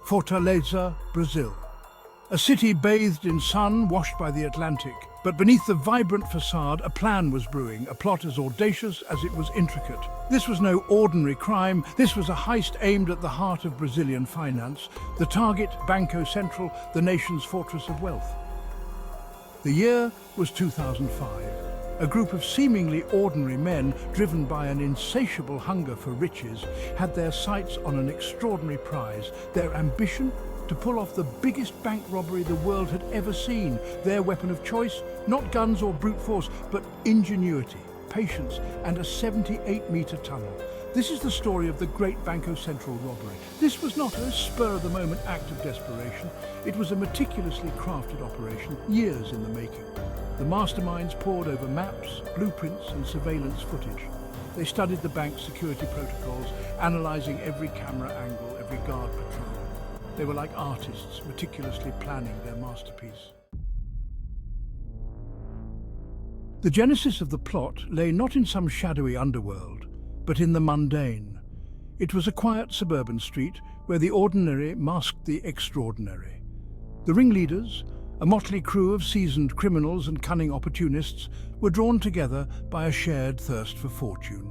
Fortaleza, Brazil. A city bathed in sun, washed by the Atlantic. But beneath the vibrant facade, a plan was brewing, a plot as audacious as it was intricate. This was no ordinary crime. This was a heist aimed at the heart of Brazilian finance. The target, Banco Central, the nation's fortress of wealth. The year was 2005. A group of seemingly ordinary men, driven by an insatiable hunger for riches, had their sights on an extraordinary prize. Their ambition? To pull off the biggest bank robbery the world had ever seen. Their weapon of choice? Not guns or brute force, but ingenuity, patience, and a 78-meter tunnel. This is the story of the Great Banco Central Robbery. This was not a spur-of-the-moment act of desperation. It was a meticulously crafted operation, years in the making. The masterminds pored over maps, blueprints, and surveillance footage. They studied the bank's security protocols, analyzing every camera angle, every guard patrol. They were like artists, meticulously planning their masterpiece. The genesis of the plot lay not in some shadowy underworld, but in the mundane. It was a quiet suburban street where the ordinary masked the extraordinary. The ringleaders, a motley crew of seasoned criminals and cunning opportunists, were drawn together by a shared thirst for fortune.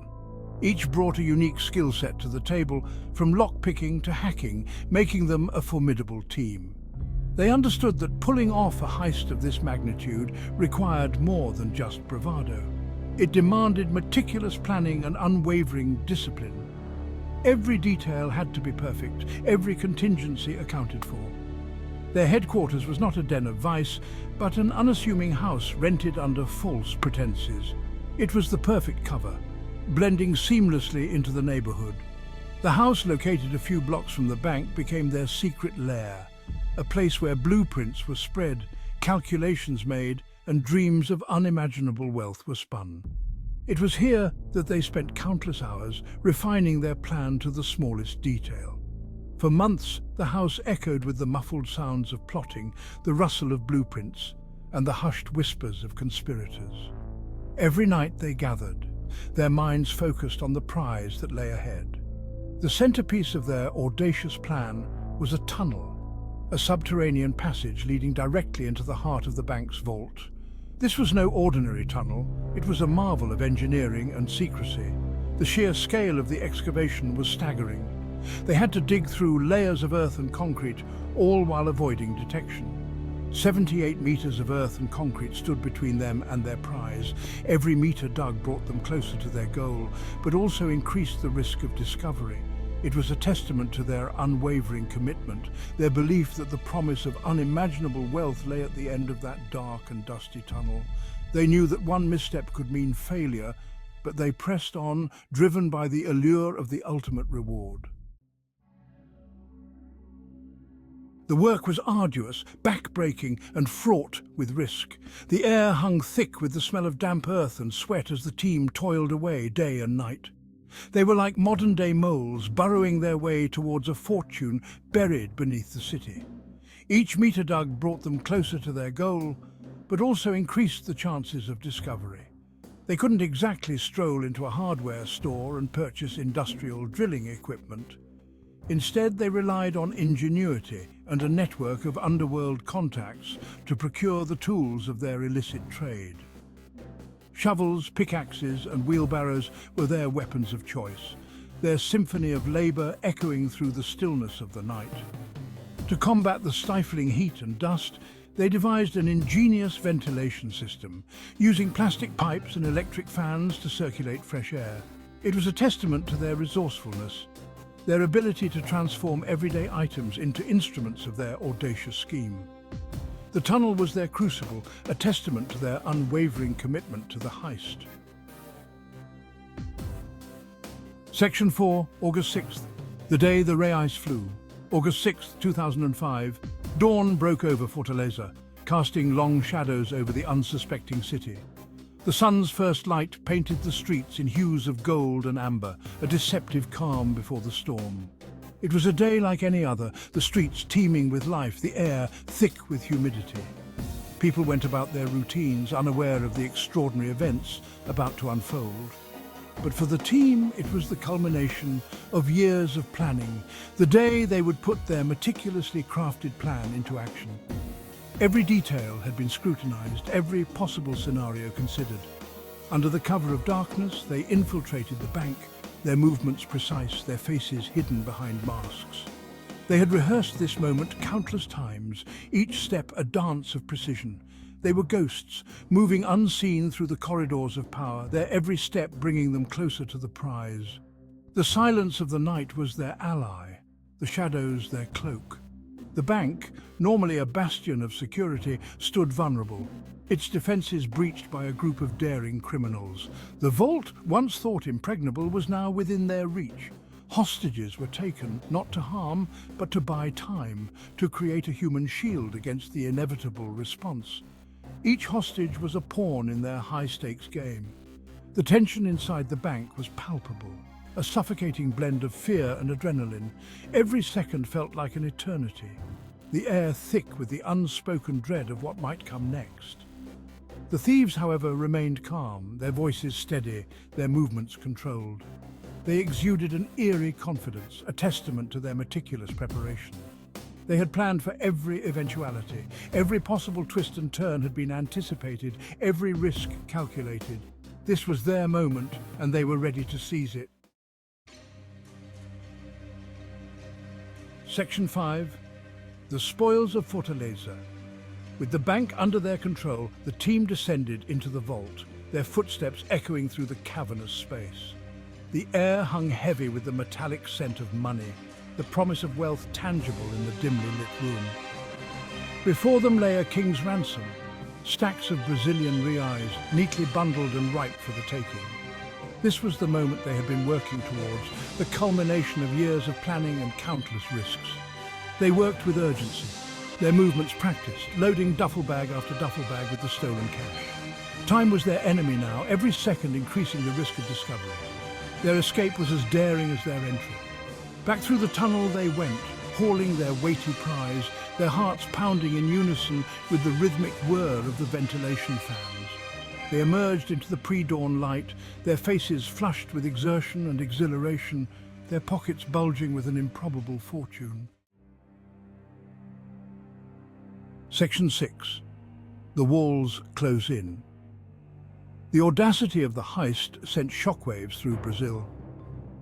Each brought a unique skill set to the table, from lock-picking to hacking, making them a formidable team. They understood that pulling off a heist of this magnitude required more than just bravado. It demanded meticulous planning and unwavering discipline. Every detail had to be perfect, every contingency accounted for. Their headquarters was not a den of vice, but an unassuming house rented under false pretenses. It was the perfect cover, blending seamlessly into the neighborhood. The house, located a few blocks from the bank, became their secret lair, a place where blueprints were spread, calculations made, and dreams of unimaginable wealth were spun. It was here that they spent countless hours, refining their plan to the smallest detail. For months, the house echoed with the muffled sounds of plotting, the rustle of blueprints, and the hushed whispers of conspirators. Every night they gathered, their minds focused on the prize that lay ahead. The centerpiece of their audacious plan was a tunnel, a subterranean passage leading directly into the heart of the bank's vault. This was no ordinary tunnel. It was a marvel of engineering and secrecy. The sheer scale of the excavation was staggering. They had to dig through layers of earth and concrete, all while avoiding detection. 78 meters of earth and concrete stood between them and their prize. Every meter dug brought them closer to their goal, but also increased the risk of discovery. It was a testament to their unwavering commitment, their belief that the promise of unimaginable wealth lay at the end of that dark and dusty tunnel. They knew that one misstep could mean failure, but they pressed on, driven by the allure of the ultimate reward. The work was arduous, back-breaking, and fraught with risk. The air hung thick with the smell of damp earth and sweat as the team toiled away day and night. They were like modern-day moles, burrowing their way towards a fortune buried beneath the city. Each meter dug brought them closer to their goal, but also increased the chances of discovery. They couldn't exactly stroll into a hardware store and purchase industrial drilling equipment. Instead, they relied on ingenuity and a network of underworld contacts to procure the tools of their illicit trade. Shovels, pickaxes, and wheelbarrows were their weapons of choice, their symphony of labor echoing through the stillness of the night. To combat the stifling heat and dust, they devised an ingenious ventilation system, using plastic pipes and electric fans to circulate fresh air. It was a testament to their resourcefulness, their ability to transform everyday items into instruments of their audacious scheme. The tunnel was their crucible, a testament to their unwavering commitment to the heist. Section 4, August 6th, the day the Heist flew. August 6th, 2005, dawn broke over Fortaleza, casting long shadows over the unsuspecting city. The sun's first light painted the streets in hues of gold and amber, a deceptive calm before the storm. It was a day like any other, the streets teeming with life, the air thick with humidity. People went about their routines, unaware of the extraordinary events about to unfold. But for the team, it was the culmination of years of planning, the day they would put their meticulously crafted plan into action. Every detail had been scrutinized, every possible scenario considered. Under the cover of darkness, they infiltrated the bank, their movements precise, their faces hidden behind masks. They had rehearsed this moment countless times, each step a dance of precision. They were ghosts, moving unseen through the corridors of power, their every step bringing them closer to the prize. The silence of the night was their ally, the shadows their cloak. The bank, normally a bastion of security, stood vulnerable, its defences breached by a group of daring criminals. The vault, once thought impregnable, was now within their reach. Hostages were taken, not to harm, but to buy time, to create a human shield against the inevitable response. Each hostage was a pawn in their high-stakes game. The tension inside the bank was palpable, a suffocating blend of fear and adrenaline. Every second felt like an eternity, the air thick with the unspoken dread of what might come next. The thieves, however, remained calm, their voices steady, their movements controlled. They exuded an eerie confidence, a testament to their meticulous preparation. They had planned for every eventuality. Every possible twist and turn had been anticipated, every risk calculated. This was their moment, and they were ready to seize it. Section 5. The spoils of Fortaleza. With the bank under their control, the team descended into the vault, their footsteps echoing through the cavernous space. The air hung heavy with the metallic scent of money, the promise of wealth tangible in the dimly lit room. Before them lay a king's ransom, stacks of Brazilian reais, neatly bundled and ripe for the taking. This was the moment they had been working towards, the culmination of years of planning and countless risks. They worked with urgency, their movements practiced, loading duffel bag after duffel bag with the stolen cash. Time was their enemy now, every second increasing the risk of discovery. Their escape was as daring as their entry. Back through the tunnel they went, hauling their weighty prize, their hearts pounding in unison with the rhythmic whir of the ventilation fans. They emerged into the pre-dawn light, their faces flushed with exertion and exhilaration, their pockets bulging with an improbable fortune. Section 6. The walls close in. The audacity of the heist sent shockwaves through Brazil.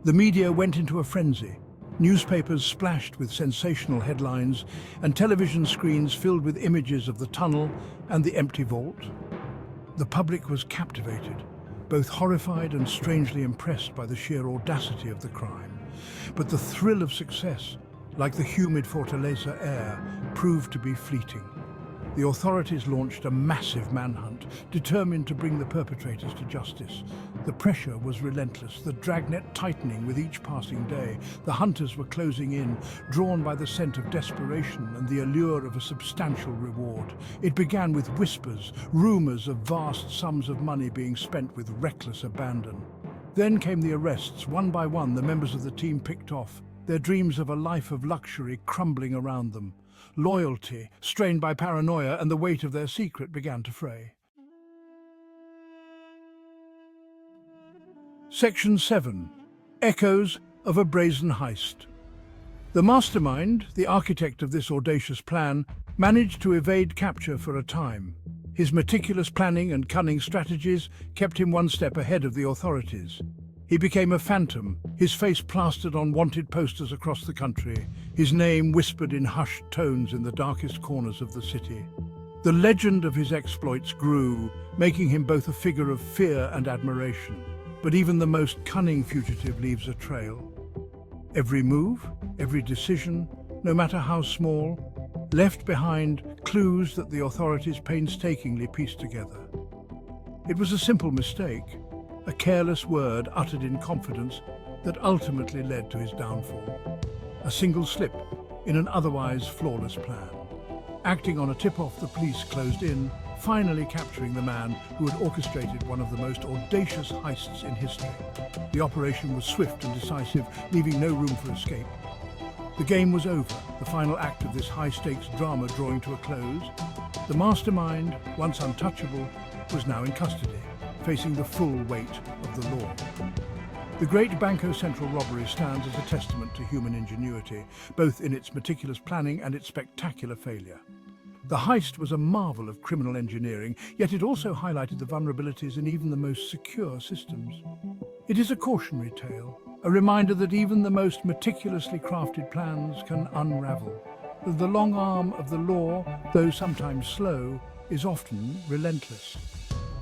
The media went into a frenzy. Newspapers splashed with sensational headlines, and television screens filled with images of the tunnel and the empty vault. The public was captivated, both horrified and strangely impressed by the sheer audacity of the crime. But the thrill of success, like the humid Fortaleza air, proved to be fleeting. The authorities launched a massive manhunt, determined to bring the perpetrators to justice. The pressure was relentless, the dragnet tightening with each passing day. The hunters were closing in, drawn by the scent of desperation and the allure of a substantial reward. It began with whispers, rumors of vast sums of money being spent with reckless abandon. Then came the arrests. One by one, the members of the team picked off, their dreams of a life of luxury crumbling around them. Loyalty, strained by paranoia, and the weight of their secret began to fray. Section 7. Echoes of a brazen heist. The mastermind, the architect of this audacious plan, managed to evade capture for a time. His meticulous planning and cunning strategies kept him one step ahead of the authorities. He became a phantom, his face plastered on wanted posters across the country, his name whispered in hushed tones in the darkest corners of the city. The legend of his exploits grew, making him both a figure of fear and admiration. But even the most cunning fugitive leaves a trail. Every move, every decision, no matter how small, left behind clues that the authorities painstakingly pieced together. It was a simple mistake, a careless word uttered in confidence that ultimately led to his downfall. A single slip in an otherwise flawless plan. Acting on a tip-off, the police closed in, finally capturing the man who had orchestrated one of the most audacious heists in history. The operation was swift and decisive, leaving no room for escape. The game was over, the final act of this high-stakes drama drawing to a close. The mastermind, once untouchable, was now in custody, facing the full weight of of the law. The Great Banco Central Robbery stands as a testament to human ingenuity, both in its meticulous planning and its spectacular failure. The heist was a marvel of criminal engineering, yet it also highlighted the vulnerabilities in even the most secure systems. It is a cautionary tale, a reminder that even the most meticulously crafted plans can unravel. The long arm of the law, though sometimes slow, is often relentless.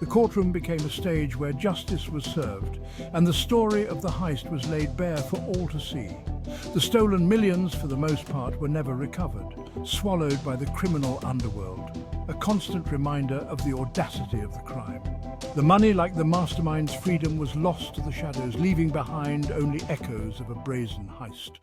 The courtroom became a stage where justice was served, and the story of the heist was laid bare for all to see. The stolen millions, for the most part, were never recovered, swallowed by the criminal underworld, a constant reminder of the audacity of the crime. The money, like the mastermind's freedom, was lost to the shadows, leaving behind only echoes of a brazen heist.